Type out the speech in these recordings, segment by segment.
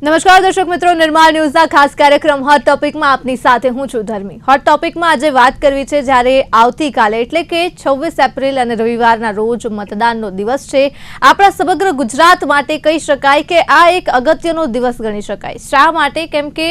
નમસ્કાર દર્શક મિત્રો, નિર્માણ ન્યૂઝના ખાસ કાર્યક્રમ હોટ ટોપિકમાં આપની સાથે હું છું ધર્મી। હોટ ટોપિકમાં આજે વાત કરવી છે જ્યારે આવતીકાલે એટલે કે 26 એપ્રિલ અને રવિવારના રોજ મતદાનનો દિવસ છે। આપણા સમગ્ર ગુજરાત માટે કહી શકાય કે આ એક અગત્યનો દિવસ ગણી શકાય। શા માટે? કેમ કે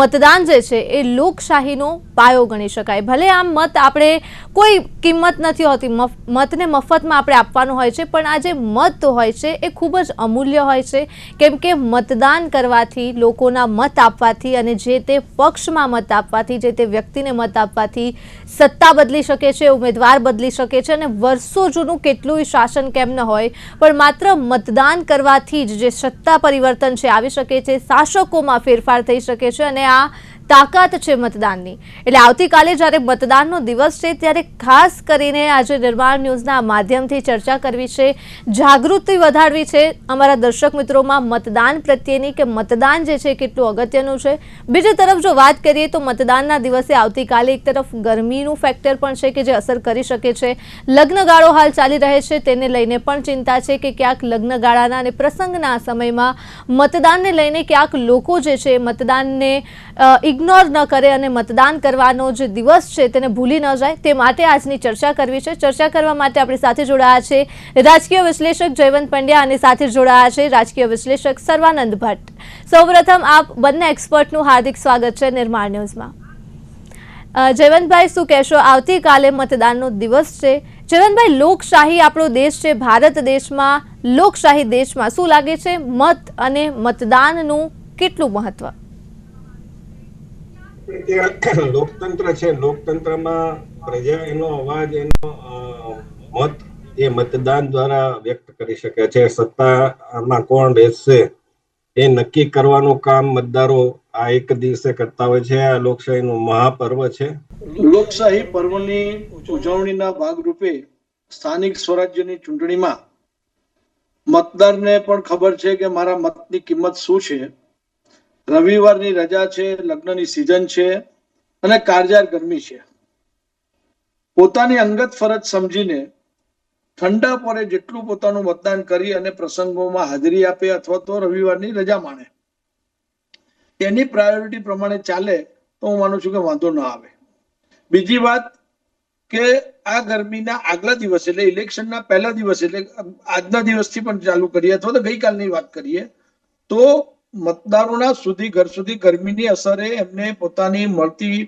મતદાન જે છે એ લોકશાહીનો પાયો ગણી શકાય। ભલે આમ મત આપણે કોઈ કિંમત નથી હોતી, મતને મફતમાં આપણે આપવાનો હોય છે, પણ આ જે મત હોય છે એ ખૂબ જ અમૂલ્ય હોય છે, કેમ કે મતદાન કરવાથી, લોકોના મત આપવાથી અને જે તે પક્ષમાં મત આપવાથી, જે તે વ્યક્તિને મત આપવાથી સત્તા બદલી શકે છે, ઉમેદવાર બદલી શકે છે અને વર્ષો જૂનું કેટલું શાસન કેમ ન હોય, પણ માત્ર મતદાન કરવાથી જ જે સત્તા પરિવર્તન છે આવી શકે છે, શાસકોમાં ફેરફાર થઈ શકે છે અને આ તાકાત છે મતદાનની। એટલે આવતીકાલે જ્યારે મતદાનનો દિવસ છે ત્યારે ખાસ કરીને આજે નિર્માણ ન્યૂઝના માધ્યમથી ચર્ચા કરવી છે, જાગૃતિ વધારવી છે અમારા દર્શક મિત્રોમાં મતદાન પ્રત્યેની, કે મતદાન જે છે કેટલું અગત્યનું છે। બીજી તરફ જો વાત કરીએ તો મતદાનના દિવસે આવતીકાલે એક તરફ ગરમીનું ફેક્ટર પણ છે કે જે અસર કરી શકે છે। લગ્નગાળો હાલ ચાલી રહે છે, તેને લઈને પણ ચિંતા છે કે ક્યાંક લગ્નગાળાના અને પ્રસંગના સમયમાં મતદાનને લઈને ક્યાંક લોકો જે છે મતદાનને ઇગ્નોર ન કરે અને મતદાન કરવાનો જે દિવસ છે તેને ભૂલી ન જાય, તે માટે આજની ચર્ચા કરવી છે। ચર્ચા કરવા માટે આપણી સાથે જોડાયા છે રાજકીય વિશ્લેષક જયવંત પંડ્યા અને સાથે જોડાયા છે રાજકીય વિશ્લેષક સર્વાનંદ ભટ્ટ। સૌપ્રથમ આપ બંને એક્સપર્ટનું હાર્દિક સ્વાગત છે નિર્માણ ન્યૂઝમાં। જયવંતભાઈ, શું કહેશો? આવતીકાલે મતદાનનો દિવસ છે। જયવંતભાઈ, લોકશાહી આપણો દેશ છે, ભારત દેશમાં, લોકશાહી દેશમાં શું લાગે છે મત અને મતદાનનું કેટલું મહત્વ? લોકતંત્ર છે, લોકતંત્રમાં પ્રજા એનો અવાજ, એનો મત એ મતદાન દ્વારા વ્યક્ત કરી શકે છે। સત્તામાં કોણ બેસશે એ નક્કી કરવાનું કામ મતદારો આ એક દિવસે કરતા હોય છે। આ લોકશાહીનું મહાપર્વ છે। લોકશાહી પર્વની ઉજવણીના ભાગરૂપે સ્થાનિક સ્વરાજ્યની ચૂંટણીમાં મતદારને પણ ખબર છે કે મારા મતની કિંમત શું છે। રવિવારની રજા છે, લગ્નની સિઝન છે અને કાળઝાળ ગરમી છે। પોતાની અંગત ફરજ સમજીને ઠંડા પરે જેટલું પોતાનું મતદાન કરી અને પ્રસંગોમાં હાજરી આપે અથવા તો રવિવારની રજા માણે, એની પ્રાયોરિટી પ્રમાણે ચાલે તો હું માનું છું કે વાંધો ન આવે। બીજી વાત કે આ ગરમીના આગલા દિવસે એટલે ઇલેક્શનના પહેલા દિવસે એટલે આજના દિવસથી પણ ચાલુ કરીએ અથવા તો ગઈકાલની વાત કરીએ તો મતદારોના સુધી ઘર સુધી ગરમીની અસરે એમને પોતાની મળતી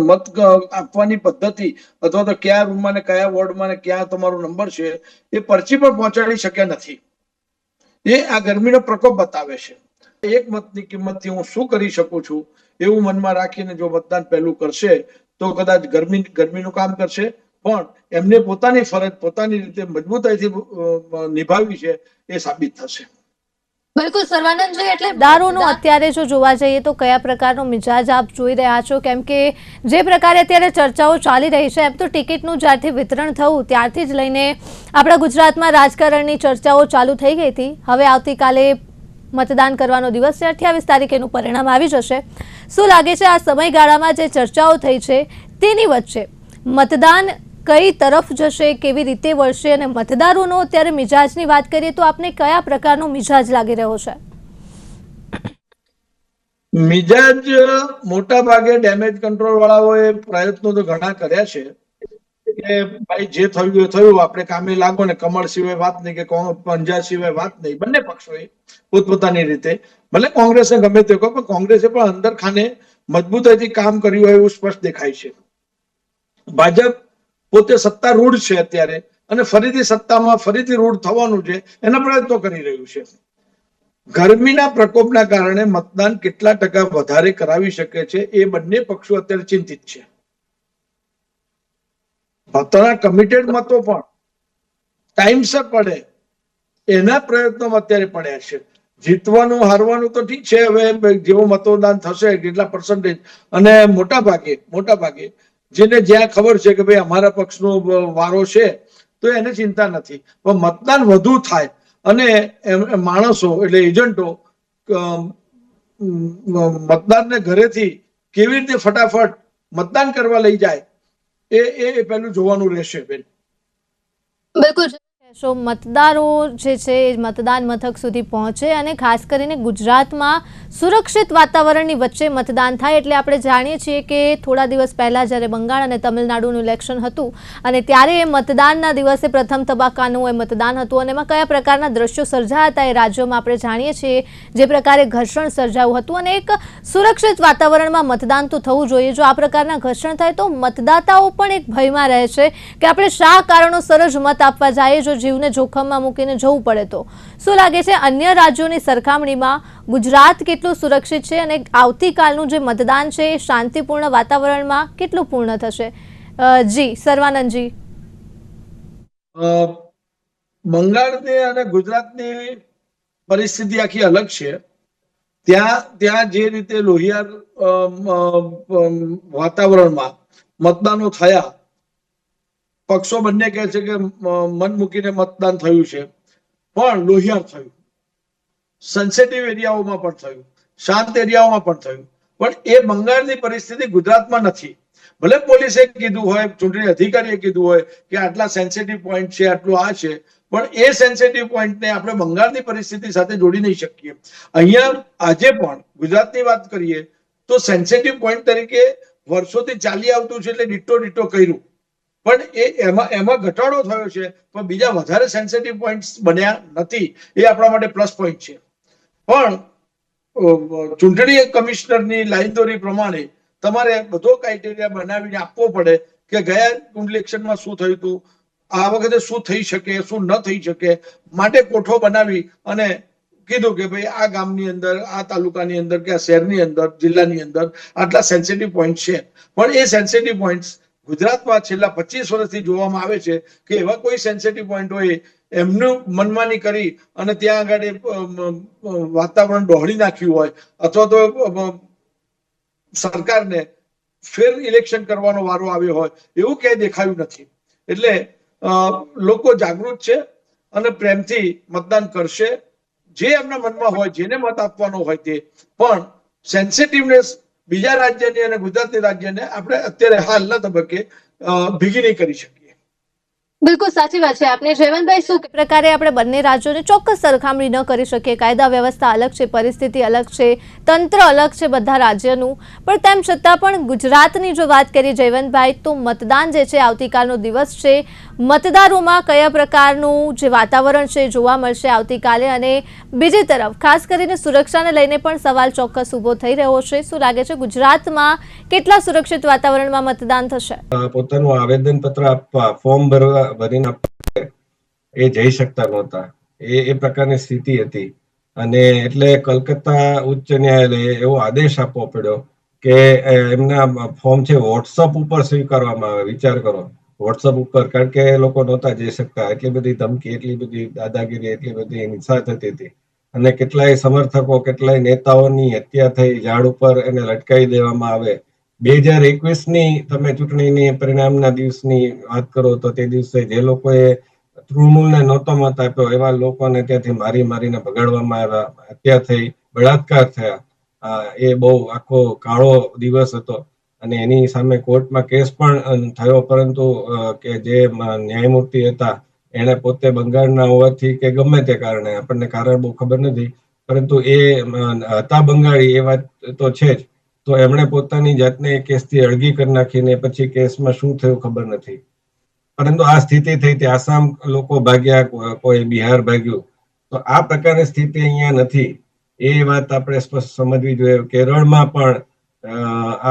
મત આપવાની પદ્ધતિ અથવા તો કયા રૂમમાં ને કયા વોર્ડમાં ને ક્યાં તમારો નંબર છે એ પરચી પણ પહોંચાડી શક્યા નથી। એ આ ગરમીનો પ્રકોપ બતાવે છે। એક મતની કિંમતથી હું શું કરી શકું છું એવું મનમાં રાખીને જો મતદાન પહેલું કરશે તો કદાચ ગરમીનું કામ કરશે, પણ એમને પોતાની ફરજ પોતાની રીતે મજબૂતાઈથી નિભાવવી છે એ સાબિત થશે। બિલકુલ સર્વાનંદજી, એટલે મતદારોનો અત્યારે જો જોવા જઈએ તો કયા પ્રકારનો મિજાજ આપ જોઈ રહ્યા છો? કેમ કે જે પ્રકારે અત્યારે ચર્ચાઓ ચાલી રહી છે, એમ તો ટિકિટનું જ્યારથી વિતરણ થયું ત્યારથી જ લઈને આપણા ગુજરાતમાં રાજકારણની ચર્ચાઓ ચાલુ થઈ ગઈ હતી। હવે આવતીકાલે મતદાન કરવાનો દિવસ છે, 28 તારીખેનું પરિણામ આવી જશે। શું લાગે છે આ સમયગાળામાં જે ચર્ચાઓ થઈ છે તેની વચ્ચે મતદાન કઈ તરફ જશે, કેવી રીતે વળશે અને મતદારોનો અત્યારે મિજાજની વાત કરીએ તો આપને કયા પ્રકારનો મિજાજ લાગી રહ્યો છે? મિજાજ મોટા ભાગે ડેમેજ કંટ્રોલ વાળાઓએ પ્રયત્નો તો ઘણા કર્યા છે કે ભાઈ જે થયું એ થયું, આપણે કામે લાગો ને કમળ સિવાય વાત નહીં કે પંજા સિવાય વાત નહીં। બંને પક્ષોએ પોતપોતાની રીતે, ભલે કોંગ્રેસે ગમે તે કહો પણ કોંગ્રેસે પણ અંદર ખાને મજબૂતાઈથી કામ કર્યું હોય એવું સ્પષ્ટ દેખાય છે। ભાજપ પોતે સત્તારૂઢ છે અત્યારે અને ફરીથી સત્તામાં ફરીથી રૂઢ થવાનું છે એના પ્રયત્નો કરી રહ્યું છે। ગરમીના પ્રકોપના કારણે મતદાન કેટલા ટકા વધારે કરાવી શકે છે એ બંને પક્ષો અત્યારે ચિંતિત છે। પોતાના કમિટેડ મતો પણ ટાઈમસર પડે એના પ્રયત્નોમાં અત્યારે પડ્યા છે। જીતવાનું હારવાનું તો ઠીક છે, હવે જેવું મતદાન થશે કેટલા પર્સન્ટેજ, અને મોટા ભાગે જેને જ્યાં ખબર છે કે ભાઈ અમારા પક્ષનો વારો છે તો એને ચિંતા નથી, પણ મતદાન વધુ થાય અને માણસો એટલે એજન્ટો મતદાનને ઘરેથી કેવી રીતે ફટાફટ મતદાન કરવા લઈ જાય એ પહેલું જોવાનું રહેશે બેન। બિલકુલ મતદારો જે છે એ મતદાન મથક સુધી પહોંચે અને ખાસ કરીને ગુજરાતમાં સુરક્ષિત વાતાવરણની વચ્ચે મતદાન થાય, એટલે આપણે જાણીએ છીએ કે થોડા દિવસ પહેલા જ્યારે બંગાળ અને તમિલનાડુનું ઇલેક્શન હતું અને ત્યારે એ મતદાનના દિવસે પ્રથમ તબક્કાનું એ મતદાન હતું અને એમાં કયા પ્રકારના દ્રશ્યો સર્જાયા હતા એ રાજ્યોમાં આપણે જાણીએ છીએ, જે પ્રકારે ઘર્ષણ સર્જાયું હતું અને એક સુરક્ષિત વાતાવરણમાં મતદાન તો થવું જોઈએ. જો આ પ્રકારના ઘર્ષણ થાય તો મતદાતાઓ પણ એક ભયમાં રહે છે કે આપણે શા કારણોસર જ મત આપવા જઈએ જો જીવને જોખમમાં મૂકીને જવું પડે તો. શું લાગે છે અન્ય રાજ્યોની સરખામણીમાં ગુજરાત કેટલું સુરક્ષિત છે અને આવતીકાલનું જે મતદાન છે એ શાંતિપૂર્ણ વાતાવરણમાં કેટલું પૂર્ણ થશે? જી સર્વાનંદજી. બંગાળની અને ગુજરાતની પરિસ્થિતિ આખી અલગ છે. ત્યાં જે રીતે લોહિયાર વાતાવરણમાં મતદાનો થયા, પક્ષો બંને કહે છે કે મન મૂકીને મતદાન થયું છે, પણ લોહિયાર થયું, સેન્સિટિવ એરિયાઓમાં પણ થયું, શાંત એરિયાઓમાં પણ થયું. પણ એ બંગાળની પરિસ્થિતિ ગુજરાતમાં નથી. ભલે પોલીસે કીધું હોય, ચૂંટણી અધિકારીએ કીધું હોય કે આટલા સેન્સિટિવ પોઈન્ટ છે, આટલું આ છે, પણ એ સેન્સિટિવ પોઈન્ટને આપણે બંગાળની પરિસ્થિતિ સાથે જોડી નહીં શકીએ. અહીંયા આજે પણ ગુજરાતની વાત કરીએ તો સેન્સિટિવ પોઈન્ટ તરીકે વર્ષોથી ચાલી આવતું છે, એટલે ડીટો કર્યું, પણ એમાં ઘટાડો થયો છે, પણ બીજા વધારે સેન્સિટિવ પોઈન્ટ્સ બન્યા નથી. એ આપણા માટે પ્લસ પોઈન્ટ છે. પણ ચૂંટણી કમિશનરની લાઈનદોરી પ્રમાણે તમારે બધો ક્રાઇટેરિયા બનાવીને આપવો પડે કે ગયા ઇલેક્શનમાં શું થયું હતું, આ વખતે શું થઈ શકે, શું ન થઈ શકે. માટે કોઠો બનાવી અને કીધું કે ભાઈ આ ગામની અંદર, આ તાલુકાની અંદર કે આ શહેરની અંદર, જિલ્લાની અંદર આટલા સેન્સિટિવ પોઈન્ટ છે. પણ એ સેન્સિટિવ પોઈન્ટ ગુજરાતમાં છેલ્લા 25 વર્ષથી જોવામાં આવે છે કે એવા કોઈ સેન્સિટિવ પોઈન્ટ હોય એમનું મનમાની કરી અને ત્યાં આગળ વાતાવરણ ડહોળી નાખ્યું હોય અથવા તો સરકારને ફેર ઇલેક્શન કરવાનો વારો આવ્યો હોય એવું ક્યાંય દેખાયું નથી. એટલે લોકો જાગૃત છે અને પ્રેમથી મતદાન કરશે, જે એમના મનમાં હોય, જેને મત આપવાનો હોય તે. પણ સેન્સિટિવનેસ બીજા રાજ્યની અને ગુજરાતની રાજ્યને આપણે અત્યારે હાલના તબક્કે ભેગી નહીં કરી શકીએ. બિલકુલ સાચી વાત છે આપની. જયવંતભાઈ, શું પ્રકારે આપણે બંને રાજ્યોને ચોક્કસ સરખામણી ન કરી શકીએ? કાયદા વ્યવસ્થા અલગ છે, પરિસ્થિતિ અલગ છે, તંત્ર અલગ છે બધા રાજ્યનું, પણ તેમ છતાં પણ ગુજરાતની જો વાત કરીએ જયવંતભાઈ, તો મતદાન જે છે આવતીકાલનો દિવસ છે, મતદારોમાં કયા પ્રકારનું જે વાતાવરણ છે જોવા મળશે આવતીકાલે? અને બીજી તરફ ખાસ કરીને સુરક્ષાને લઈને પણ સવાલ ચોક્કસ ઉભો થઈ રહ્યો છે. શું લાગે છે ગુજરાતમાં કેટલા સુરક્ષિત વાતાવરણમાં મતદાન થશે? પોતાનું આવેદન પત્ર આપવા, ફોર્મ ભરીને આપવા એ જઈ શકતા નહોતા. એ પ્રકારની સ્થિતિ હતી અને એટલે કલકત્તા ઉચ્ચ ન્યાયાલયે એવો આદેશ આપવો પડ્યો કે એમના ફોર્મ છે વોટ્સઅપ ઉપર સ્વીકારવામાં આવે. વિચાર કરો, વોટ્સઅપ ઉપર, કારણ કે એ લોકો નહોતા જઈ શકતા. એટલી બધી ધમકી, એટલી બધી દાદાગીરી, એટલી બધી હિંસા થતી હતી અને કેટલાય સમર્થકો, કેટલાય નેતાઓની હત્યા થઈ, ઝાડ ઉપર એને લટકાવી દેવામાં આવે. 2021ની તમે ચૂંટણીની પરિણામના દિવસની વાત કરો તો તે દિવસે જે લોકોએ તૃણમૂલને નહોતો મત આપ્યો એવા લોકોને ત્યાંથી મારીને ભગાડવામાં આવ્યા, હત્યા થઈ, બળાત્કાર થયા. એ બહુ આખો કાળો દિવસ હતો અને એની સામે કોર્ટમાં કેસ પણ થયો, પરંતુ કે જે ન્યાયમૂર્તિ હતા એને પોતે બંગાળના હોવાથી કે ગમે તે કારણે, આપણને કારણ બહુ ખબર નથી, પરંતુ એ હતા બંગાળી એ વાત તો છે જ, તો એમણે પોતાની જાતને કેસથી અળગી કરી નાખીને પછી કેસમાં શું થયું ખબર નથી. પરંતુ આ સ્થિતિ થઈ હતી. આસામ લોકો ભાગ્યા, કોઈ બિહાર ભાગ્યું. તો આ પ્રકારની સ્થિતિ અહીંયા નથી. એ વાત આપણે સ્પષ્ટ સમજવી જોઈએ. કેરળમાં પણ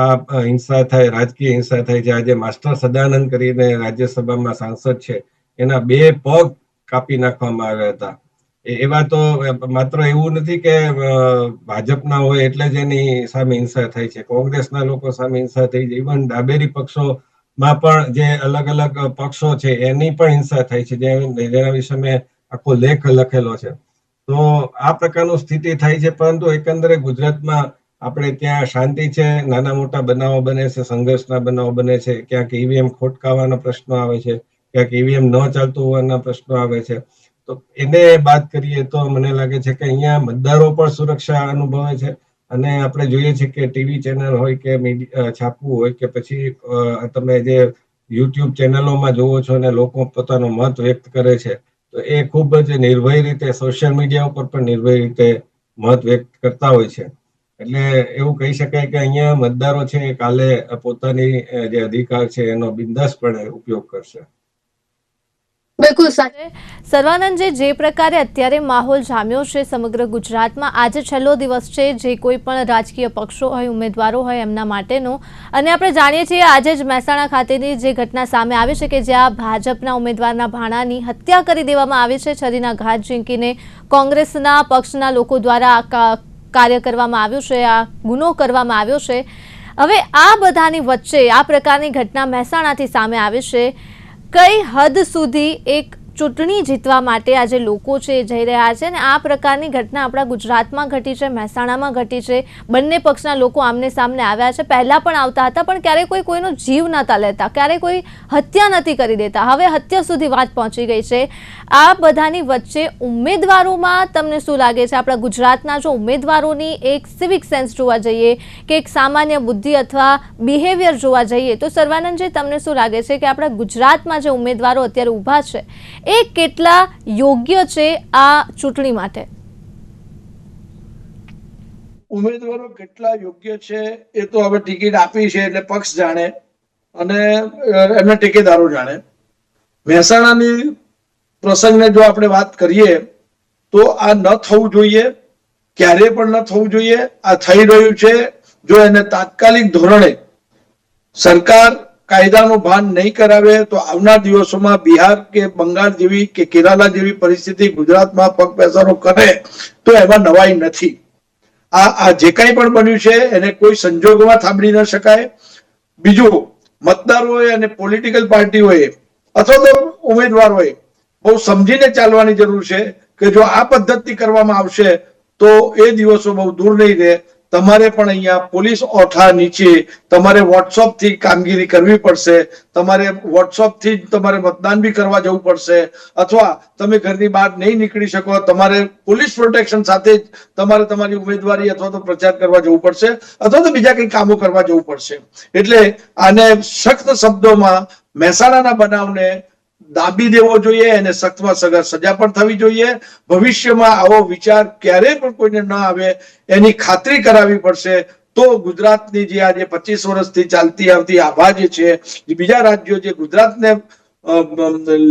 આ હિંસા થાય, રાજકીય હિંસા થાય છે. આજે માસ્ટર સદાનંદ કરીને રાજ્યસભામાં સાંસદ છે, એના 2 પગ કાપી નાખવામાં આવ્યા હતા. એવા તો માત્ર એવું નથી કે ભાજપના હોય એટલે જ એની સામે હિંસા થઈ છે, કોંગ્રેસના લોકો સામે હિંસા થઈ છે, ઇવન ડાબેરી પક્ષોમાં પણ જે અલગ અલગ પક્ષો છે એની પણ હિંસા થઈ છે, જેના વિશે મેં આખો લેખ લખેલો છે. તો આ પ્રકારનું સ્થિતિ થાય છે. પરંતુ એકંદરે ગુજરાતમાં આપણે ત્યાં શાંતિ છે, નાના મોટા બનાવો બને છે, સંઘર્ષના બનાવો બને છે, ક્યાંક ઈવીએમ ખોટકાવાના પ્રશ્નો આવે છે, ક્યાંક ઈવીએમ ન ચાલતું હોવાના પ્રશ્નો આવે છે. તો એને બાદ કરીએ તો મને લાગે છે કે અહીંયા મતદારો પણ સુરક્ષા અનુભવે છે. અને આપણે જોઈએ છીએ કે ટીવી ચેનલ હોય કે મીડિયા છાપવું હોય કે પછી તમે જે યુટ્યુબ ચેનલોમાં જોવો છો અને લોકો પોતાનો મત વ્યક્ત કરે છે, તો એ ખૂબ જ નિર્ભય રીતે સોશિયલ મીડિયા ઉપર પણ નિર્ભય રીતે મત વ્યક્ત કરતા હોય છે. એટલે એવું કહી શકાય કે અહીંયા મતદારો છે એ કાલે પોતાની જે અધિકાર છે એનો બિંદાસપણે ઉપયોગ કરશે. બિલકુલ સાચે સર્વાનંદજી, જે પ્રકારે અત્યારે માહોલ જામ્યો છે સમગ્ર ગુજરાતમાં, આજે છેલ્લો દિવસ છે જે કોઈ પણ રાજકીય પક્ષો હોય, ઉમેદવારો હોય એમના માટેનો, અને આપણે જાણીએ છીએ આજે જ મહેસાણા ખાતેની જે ઘટના સામે આવી છે કે જ્યાં ભાજપના ઉમેદવારના ભાણાની હત્યા કરી દેવામાં આવી છે, છરીના ઘા ઝીંકીને કોંગ્રેસના પક્ષના લોકો દ્વારા કાર્ય કરવામાં આવ્યું છે, આ ગુનો કરવામાં આવ્યો છે. હવે આ બધાની વચ્ચે આ પ્રકારની ઘટના મહેસાણાથી સામે આવી છે. કઈ હદ સુધી એક ચૂંટણી જીતવા માટે આજે લોકો છે જઈ રહ્યા છે, અને આ પ્રકારની ઘટના આપણા ગુજરાતમાં ઘટી છે, મહેસાણામાં ઘટી છે, બંને પક્ષના લોકો આમને સામને આવ્યા છે, પહેલા પણ આવતા હતા પણ ક્યારેય કોઈનો જીવ નહોતા લેતા, ક્યારેય કોઈ હત્યા નથી કરી દેતા, હવે હત્યા સુધી વાત પહોંચી ગઈ છે. આ બધાની વચ્ચે ઉમેદવારોમાં તમને શું લાગે છે, આપણા ગુજરાતના જો ઉમેદવારોની એક સિવિક સેન્સ જોવા જઈએ કે એક સામાન્ય બુદ્ધિ અથવા બિહેવિયર જોવા જઈએ તો સર્વાનંદજી, તમને શું લાગે છે કે આપણા ગુજરાતમાં જે ઉમેદવારો અત્યારે ઊભા છે એ કેટલા યોગ્ય છે આ ચૂંટણી માટે? ઉમેદવારો કેટલા યોગ્ય છે એ તો હવે ટિકિટ આપી છે એટલે પક્ષ જાણે અને એમના ટેકેદારો જાણે. મહેસાણાની પ્રસંગને જો આપણે વાત કરીએ તો આ ન થવું જોઈએ, ક્યારે પણ ન થવું જોઈએ. આ થઈ રહ્યું છે. જો એને તાત્કાલિક ધોરણે સરકાર કાયદાનું ભાન નહીં કરાવે તો આવનાર દિવસોમાં બિહાર કે બંગાળ જેવી કે કેરાલા જેવી પરિસ્થિતિ ગુજરાતમાં પગ પેસારો કરે તો એમાં નવાઈ નથી. આ જે કંઈ પણ બન્યું છે એને કોઈ સંજોગોમાં થાંભલી ન શકાય. બીજું, મતદારોએ અને પોલિટિકલ પાર્ટીઓએ અથવા તો ઉમેદવારોએ બહુ સમજીને ચાલવાની જરૂર છે કે જો આ પદ્ધતિ કરવામાં આવશે તો એ દિવસો બહુ દૂર નહીં રહે. તમારે પણ અહીંયા પોલીસ ઓઠા નીચે તમારે વોટ્સઅપ થી કામગીરી કરવી પડશે. તમારે વોટ્સઅપ થી તમારે મતદાન બી કરવા જવું પડશે, અથવા તમે ઘરની બહાર નહીં નીકળી શકો, તમારે પોલીસ પ્રોટેક્શન સાથે જ તમારે તમારી ઉમેદવારી અથવા તો પ્રચાર કરવા જવું પડશે, અથવા તો બીજા કઈ કામો કરવા જવું પડશે. એટલે આને સખ્ત શબ્દોમાં મહેસાણાના બનાવને દાબી દેવો જોઈએ અને સખ્તમાં સખત સજા પણ થવી જોઈએ. ભવિષ્યમાં આવો વિચાર ક્યારેય પણ કોઈને ન આવે એની ખાતરી કરાવવી પડશે. તો ગુજરાતની જે આજે 25 વર્ષથી ચાલતી આવતી આભા જે છે, બીજા રાજ્યો જે ગુજરાતને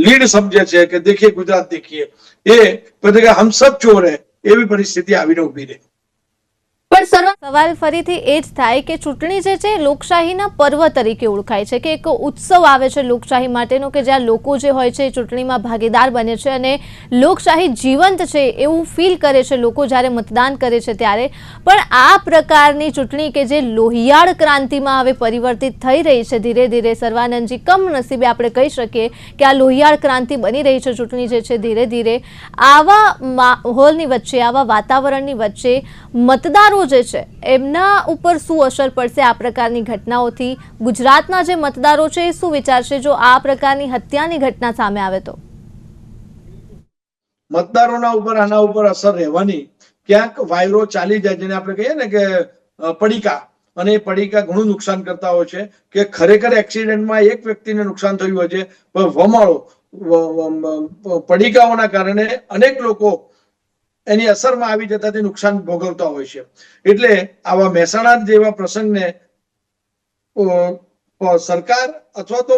લીડ સમજે છે કે દેખીએ ગુજરાત દેખીએ, એ પછી હમ સબ ચોર હે એવી પરિસ્થિતિ આવીને ઉભી રહે. પણ સવાલ ફરીથી એ જ થાય કે ચૂંટણી જે છે લોકશાહીના પર્વ તરીકે ઓળખાય છે, કે એક ઉત્સવ આવે છે લોકશાહી માટેનો કે જ્યાં લોકો જે હોય છે ચૂંટણીમાં ભાગીદાર બને છે અને લોકશાહી જીવંત છે એવું ફીલ કરે છે લોકો જ્યારે મતદાન કરે છે ત્યારે. પણ આ પ્રકારની ચૂંટણી કે જે લોહિયાળ ક્રાંતિમાં હવે પરિવર્તિત થઈ રહી છે ધીરે ધીરે, સર્વાનંદજી, કમનસીબે આપણે કહી શકીએ કે આ લોહિયાળ ક્રાંતિ બની રહી છે ચૂંટણી જે છે ધીરે ધીરે, આવા માહોલની વચ્ચે, આવા વાતાવરણની વચ્ચે મતદારો જે છે એમના ઉપર શું અસર પડશે આ પ્રકારની ઘટનાઓથી? ગુજરાતના જે મતદારો છે એ શું વિચારશે જો આ પ્રકારની હત્યાની ઘટના સામે આવે તો? મતદારોના ઉપર આના ઉપર અસર રહેવાની. ક્યાંક વાયરો ચાલી જાય, જેને આપણે કહીએ ને કે પડીકા, અને એ પડીકા ઘણું નુકસાન કરતા હોય છે. કે ખરેખર એક્સિડન્ટમાં એક વ્યક્તિને નુકસાન થયું હોય છે, પણ વમાળો પડીકાઓના કારણે અનેક લોકો એની અસરમાં આવી જતાથી નુકસાન ભોગવતા હોય છે. એટલે આવા મહેસાણા જેવા પ્રસંગને સરકાર અથવા તો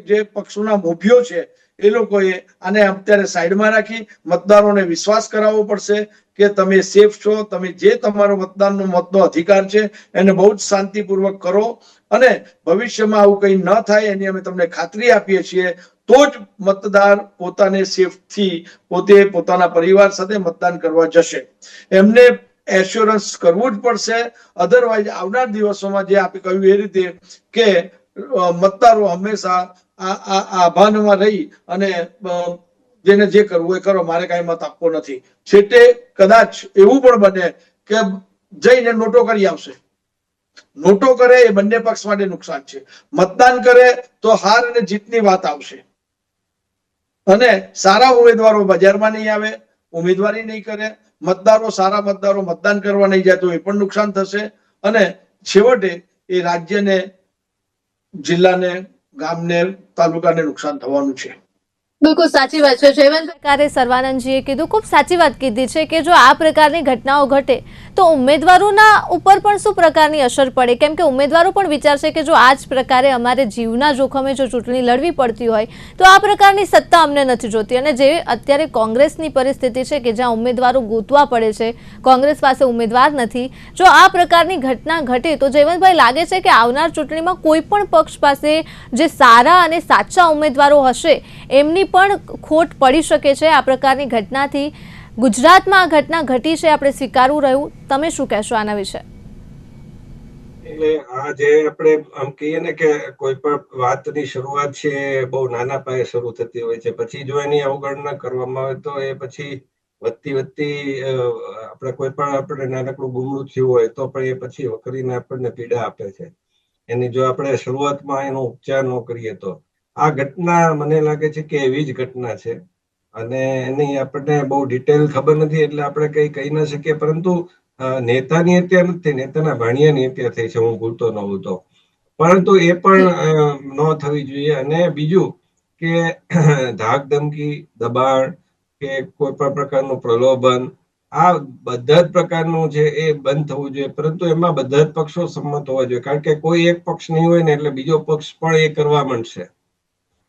જે પક્ષોના મોભીઓ છે એ લોકોએ આને અત્યારે સાઈડમાં રાખી મતદારોને વિશ્વાસ કરાવવો પડશે કે તમે સેફ છો, તમે જે તમારો મતદાનનો મતનો અધિકાર છે એને બહુ જ શાંતિપૂર્વક કરો, અને ભવિષ્યમાં આવું કંઈ ન થાય એની અમે તમને ખાતરી આપીએ છીએ. તો જ મતદાર પોતાને સેફથી પોતે પોતાના પરિવાર સાથે મતદાન કરવા જશે. એમને એશ્યોરન્સ કરવું જ પડશે. અધરવાઇઝ આવનાર દિવસોમાં જે આપણે કહ્યું એ રીતે કે મતદારો હંમેશા આભાનમાં રહી અને જેને જે કરવું એ કરો, મારે કાંઈ મત આપવો નથી. છેટે કદાચ એવું પણ બને કે જઈને નોટો કરી આવશે. નોટો કરે એ બંને પક્ષ માટે નુકસાન છે. મતદાન કરે તો હાર અને જીતની વાત આવશે, અને સારા ઉમેદવારો બજારમાં નહીં આવે, ઉમેદવારી નહીં કરે, મતદારો સારા મતદારો મતદાન કરવા નહીં જાય તો એ પણ નુકસાન થશે, અને છેવટે એ રાજ્યને, જિલ્લાને, ગામને, તાલુકાને નુકસાન થવાનું છે. બિલકુલ સાચી વાત છે જયવંત પ્રકારે સર્વાનંદજીએ કીધું, ખૂબ સાચી વાત કીધી છે કે જો આ પ્રકારની ઘટનાઓ ઘટે તો ઉમેદવારોના ઉપર પણ શું પ્રકારની અસર પડે, કેમ કે ઉમેદવારો પણ વિચારશે કે જો આ જ પ્રકારે અમારે જીવના જોખમે જો ચૂંટણી લડવી પડતી હોય તો આ પ્રકારની સત્તા અમને નથી જોતી. અને જે અત્યારે કોંગ્રેસની પરિસ્થિતિ છે કે જ્યાં ઉમેદવારો ગોતવા પડે છે, કોંગ્રેસ પાસે ઉમેદવાર નથી, જો આ પ્રકારની ઘટના ઘટે તો જયવંતભાઈ લાગે છે કે આવનાર ચૂંટણીમાં કોઈ પણ પક્ષ પાસે જે સારા અને સાચા ઉમેદવારો હશે એમની પણ ખોટ પડી શકે છે. આ પ્રકારની ઘટનાથી ગુજરાતમાં આ ઘટના ઘટી છે, આપણે સ્વીકારવું રહ્યું. તમે શું કહેશો આના વિશે? એટલે આ જે આપણે આમ કહીએ ને કે કોઈ પણ વાતની શરૂઆત છે એ બહુ નાના પાયે શરૂ થતી હોય છે, પછી જો એની અવગણના કરવામાં આવે તો એ પછી વધતી આપણે કોઈ પણ આપણે નાનકડું ગુમડું થયું હોય તો પણ એ પછી વકરીને આપણને પીડા આપે છે. એની જો આપણે શરૂઆતમાં એનો ઉપચાર ન કરીએ તો આ ઘટના મને લાગે છે કે એવી જ ઘટના છે અને એની આપણને બહુ ડિટેલ ખબર નથી એટલે આપણે કઈ કહી ન શકીએ, પરંતુ નેતાની હત્યા નથી, નેતાના ભાણિયાની હત્યા થઈ છે, હું ભૂલતો ન હોઉં તો. પરંતુ એ પણ ન થવી જોઈએ. અને બીજું કે ધાક ધમકી, દબાણ કે કોઈ પણ પ્રકારનું પ્રલોભન, આ બધા જ પ્રકારનું છે એ બંધ થવું જોઈએ, પરંતુ એમાં બધા જ પક્ષો સંમત હોવા જોઈએ, કારણ કે કોઈ એક પક્ષ નહીં હોય ને એટલે બીજો પક્ષ પણ એ કરવા માંડશે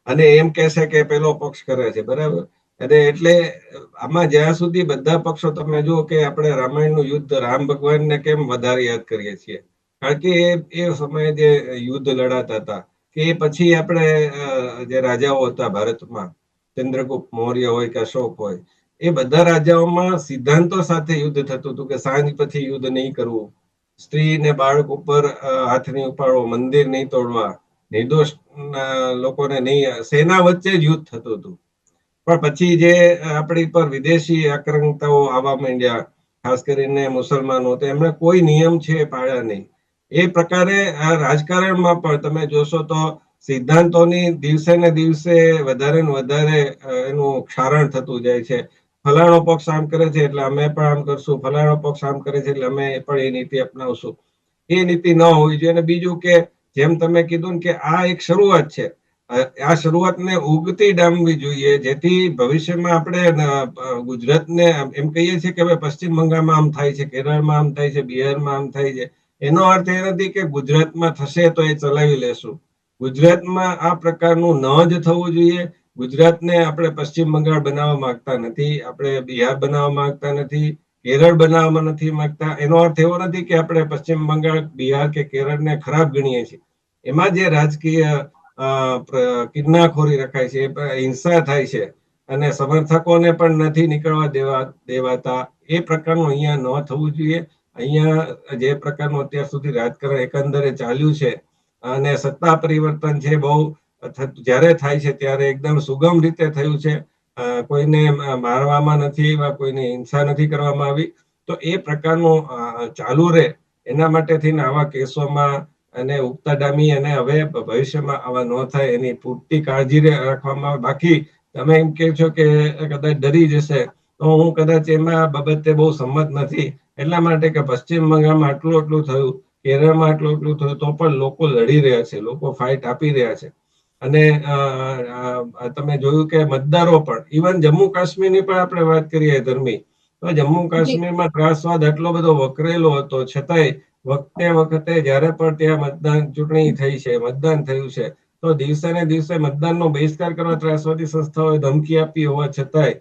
અને એમ કહેશે કે પેલો પક્ષ કરે છે, બરાબર. અને એટલે આમાં જ્યાં સુધી બધા પક્ષો, તમે જુઓ કે આપણે રામાયણનું યુદ્ધ રામ ભગવાનને કેમ વધારે યાદ કરીએ છીએ, કારણ કે એ સમયે જે યુદ્ધ લડાતા હતા કે એ પછી આપણે જે રાજાઓ હતા ભારતમાં, ચંદ્રગુપ્ત મૌર્ય હોય કે અશોક હોય, એ બધા રાજાઓમાં સિદ્ધાંતો સાથે યુદ્ધ થતું હતું કે સાંજ પછી યુદ્ધ નહીં કરવું, સ્ત્રી ને બાળક ઉપર હાથ નહીં ઉપાડવો, મંદિર નહીં તોડવા, નિર્દોષ લોકોને નહીં, સેના વચ્ચે જ યુદ્ધ થતું હતું. પણ પછી જે આપણી પર વિદેશી આક્રમકતાઓ આવવા માંડ્યા, ખાસ કરીને મુસલમાનો, તો એમણે કોઈ નિયમ છે પાળ્યા નહીં. એ પ્રકારે આ રાજકારણમાં પણ તમે જોશો તો સિદ્ધાંતોની દિવસે ને દિવસે વધારે ને વધારે એનું ક્ષારણ થતું જાય છે. ફલાણો પક્ષ આમ કરે છે એટલે અમે પણ આમ કરશું, ફલાણો પક્ષ આમ કરે છે એટલે અમે પણ એ નીતિ અપનાવશું. એ નીતિ ન હોવી જોઈએ. અને બીજું કે જેમ તમે કીધું ને કે આ એક શરૂઆત છે, આ શરૂઆતને ઉગતી ડામવી જોઈએ, જેથી ભવિષ્યમાં આપણે ગુજરાતને એમ કહીએ છીએ કે હવે પશ્ચિમ બંગાળમાં આમ થાય છે, કેરળમાં આમ થાય છે, બિહારમાં આમ થાય છે, એનો અર્થ એ નથી કે ગુજરાતમાં થશે તો એ ચલાવી લેશું. ગુજરાતમાં આ પ્રકારનું ન જ થવું જોઈએ. ગુજરાતને આપણે પશ્ચિમ બંગાળ બનાવવા માંગતા નથી, આપણે બિહાર બનાવવા માંગતા નથી, કેરળ બનાવવામાં નથી માંગતા. એનો અર્થ એવો નથી કે આપણે પશ્ચિમ બંગાળ, બિહાર કે કેરળને ખરાબ ગણીએ છીએ. એમાં જે રાજકીય કિન્નાખોરી રખાય છે, હિંસા થાય છે અને સમર્થકોને પણ નથી નીકળવા દેવાતા, એ પ્રકારનું અહીંયા ન થવું જોઈએ. અહીંયા જે પ્રકારનું અત્યાર સુધી રાજકારણ એકંદરે ચાલ્યું છે અને સત્તા પરિવર્તન છે બહુ જ્યારે થાય છે ત્યારે એકદમ સુગમ રીતે થયું છે, કોઈને મારવામાં નથી આવ્યા, કોઈને હિંસા નથી કરવામાં આવી. તો એ પ્રકારનું ચાલુ રહે એના માટે થઈને આવા કેસોમાં અને ઉગતા ડામી અને હવે ભવિષ્યમાં આવા ન થાય એની પૂરતી કાળજી રાખવામાં આવે. બાકી તમે એમ કહો છો કે કદાચ ડરી જશે, તો હું કદાચ એમાં બાબતે બહુ સંમત નથી. એટલા માટે કે પશ્ચિમ બંગાળમાં આટલું થયું, કેરળમાં આટલું થયું, તો પણ લોકો લડી રહ્યા છે, લોકો ફાઇટ આપી રહ્યા છે. અને તમે જોયું કે મતદારો પણ, ઇવન જમ્મુ કાશ્મીરની પણ આપણે વાત કરીએ ધર્મી, તો જમ્મુ કાશ્મીરમાં ત્રાસવાદ આટલો બધો વકરેલો હતો, છતાંય વખતે જયારે પણ ત્યાં ચૂંટણી થઈ છે, મતદાન થયું છે, તો દિવસે ને દિવસે મતદાનનો બહિષ્કાર કરવા ત્રાસવાદી સંસ્થાઓએ ધમકી આપી હોવા છતાંય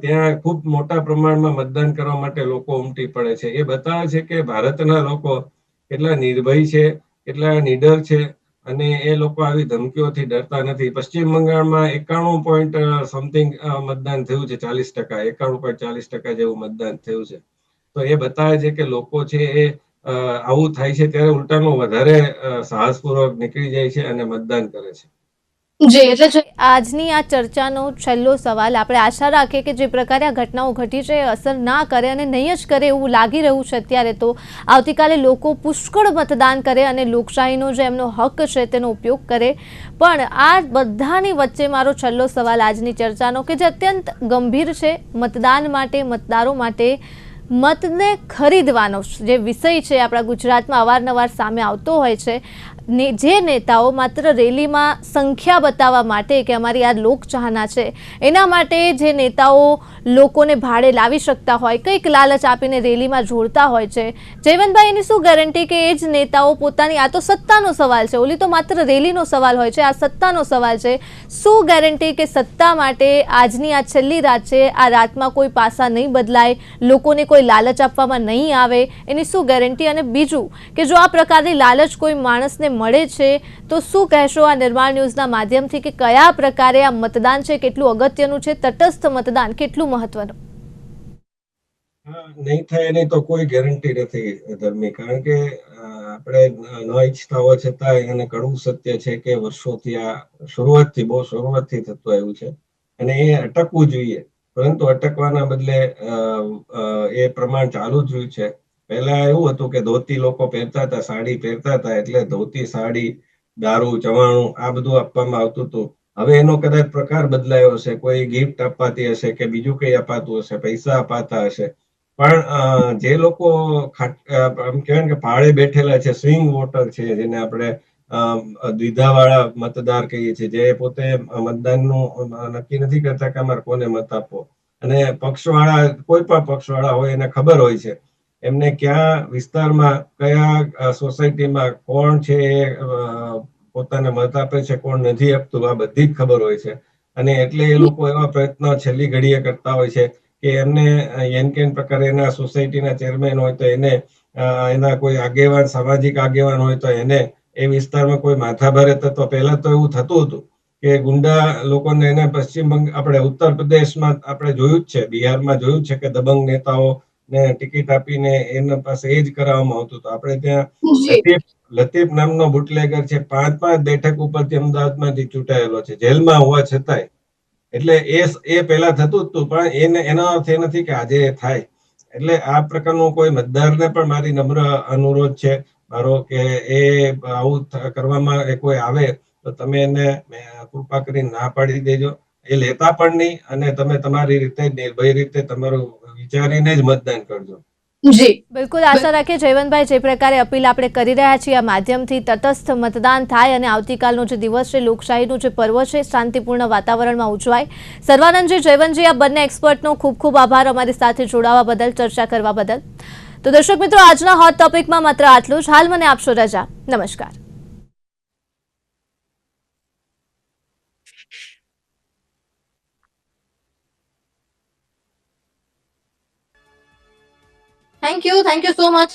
ત્યાં ખૂબ મોટા પ્રમાણમાં મતદાન કરવા માટે લોકો ઉમટી પડે છે. એ બતાવે છે કે ભારતના લોકો કેટલા નિર્ભય છે, કેટલા નિડર છે અને એ લોકો આવી ધમકીઓથી ડરતા નથી. પશ્ચિમ બંગાળમાં 91.something મતદાન થયું છે, 40%, 91.40% જેવું મતદાન થયું છે. તો એ બતાવે છે કે લોકો છે એ આવું થાય છે ત્યારે ઉલટાનું વધારે સાહસપૂર્વક નીકળી જાય છે અને મતદાન કરે છે. જી, એટલે આજની આ ચર્ચાનો છેલ્લો સવાલ, આપણે આશા રાખીએ કે જે પ્રકારે આ ઘટનાઓ ઘટી છે એ અસર ના કરે અને નહીં જ કરે એવું લાગી રહ્યું છે અત્યારે, તો આવતીકાલે લોકો પુષ્કળ મતદાન કરે અને લોકશાહીનો જે એમનો હક છે તેનો ઉપયોગ કરે. પણ આ બધાની વચ્ચે મારો છેલ્લો સવાલ આજની ચર્ચાનો, કે જે અત્યંત ગંભીર છે, મતદાન માટે, મતદારો માટે મતને ખરીદવાનો જે વિષય છે આપણા ગુજરાતમાં અવારનવાર સામે આવતો હોય છે, જે નેતાઓ માત્ર રેલીમાં સંખ્યા બતાવવા માટે કે અમારી આ લોકચાહના છે એના માટે જે નેતાઓ લોકોને ભાડે લાવી શકતા હોય, કંઈક લાલચ આપીને રેલીમાં જોડતા હોય છે, જયવંતભાઈ એની શું ગેરંટી કે એ જ નેતાઓ પોતાની, આ તો સત્તાનો સવાલ છે, ઓલી તો માત્ર રેલીનો સવાલ હોય છે, આ સત્તાનો સવાલ છે, શું ગેરંટી કે સત્તા માટે આજની આ છેલ્લી રાત છે, આ રાતમાં કોઈ પાસા નહીં બદલાય, લોકોને કોઈ લાલચ આપવામાં નહીં આવે, એની શું ગેરંટી? અને બીજું કે જો આ પ્રકારની લાલચ કોઈ માણસને મળે છે તો શું કહેશો આ નિર્માણ ન્યૂઝના માધ્યમથી કે કયા પ્રકારે આ મતદાન છે કેટલું અગત્યનું છે, તટસ્થ મતદાન કેટલું મહત્વનું? નહીં થાય એની તો કોઈ ગેરંટી નથી ધર્મી, કારણ કે આપણે ન ઈચ્છતા હોવા છતાં એને કડવું સત્ય છે કે વર્ષોથી આ બહુ શરૂઆતથી થતું આવ્યું છે અને એ અટકવું જોઈએ, પરંતુ અટકવાના બદલે એ પ્રમાણ ચાલુ જ રહ્યું છે. પહેલા એવું હતું કે ધોતી લોકો પહેરતા હતા, સાડી પહેરતા હતા, એટલે ધોતી, સાડી, દારૂ, ચવાણું આ બધું આપવામાં આવતું હતું. હવે એનો કદાચ પ્રકાર બદલાયો હશે, કોઈ ગિફ્ટ અપાતી હશે કે બીજું કઈ અપાતું હશે, પૈસા અપાતા હશે, પણ જે લોકો આમ કહેવાય કે ભાડે બેઠેલા છે, સ્વિંગ વોટર છે, જેને આપણે દ્વિધાવાળા મતદાર કહીએ છીએ, જે પોતે મતદાનનું નક્કી નથી કરતા કે અમારે કોને મત આપવો, અને પક્ષવાળા, કોઈ પણ પક્ષવાળા હોય એને ખબર હોય છે એમને ક્યાં વિસ્તારમાં, કયા સોસાયટીમાં કોણ છે એ પોતાને મત આપે છે, કોણ નથી આપતું, આ બધી જ ખબર હોય છે. અને એટલે એ લોકો એવા પ્રયત્નો છેલ્લી ઘડીએ કરતા હોય છે કે એમને એન કેન પ્રકારે એના સોસાયટીના ચેરમેન હોય તો એને, એના કોઈ આગેવાન, સામાજિક આગેવાન હોય તો એને, એ વિસ્તારમાં કોઈ માથાભારે તત્વ, પહેલા તો એવું થતું હતું કે ગુંડા લોકોને, એને આપણે ઉત્તર પ્રદેશમાં આપણે જોયું જ છે, બિહારમાં જોયું છે કે દબંગ નેતાઓ ને ટિકિટ આપીને એના પાસે એ જ કરાવવામાં આવતું હતું. આપણે ત્યાં લતીફ નામનો બુટલેગર છે, 5 બેઠક ઉપરથી અમદાવાદમાંથી ચૂંટાયેલો છે, જેલમાં હોવા છતાંય. એટલે એ પહેલા થતું જ હતું, પણ એનો અર્થ એ નથી કે આજે થાય. એટલે આ પ્રકારનું કોઈ મતદારને પણ મારી નમ્ર અનુરોધ છે મારો કે એ આવું કરવામાં એ કોઈ આવે તો તમે એને કૃપા કરીને ના પાડી દેજો. એ લેતા પણ નહીં, અને તમે તમારી રીતે નિર્ભય રીતે તમારું વિચારીને જ મતદાન કરજો. જી બિલકુલ, આશા રાખીએ જયવંતભાઈ જે પ્રકારે અપીલ આપણે કરી રહ્યા છીએ આ માધ્યમથી તટસ્થ મતદાન થાય અને આવતીકાલનો જે દિવસ છે, લોકશાહીનું જે પર્વ છે, શાંતિપૂર્ણ વાતાવરણમાં ઉજવાય. સર્વાનંદજી, જયવંતજી, આ બંને એક્સપર્ટનો ખૂબ ખૂબ આભાર અમારી સાથે જોડાવા બદલ, ચર્ચા કરવા બદલ. તો દર્શક મિત્રો, આજના હોટ ટોપિકમાં માત્ર આટલું જ. હાલ મને આપશો રજા. નમસ્કાર. Thank you so much.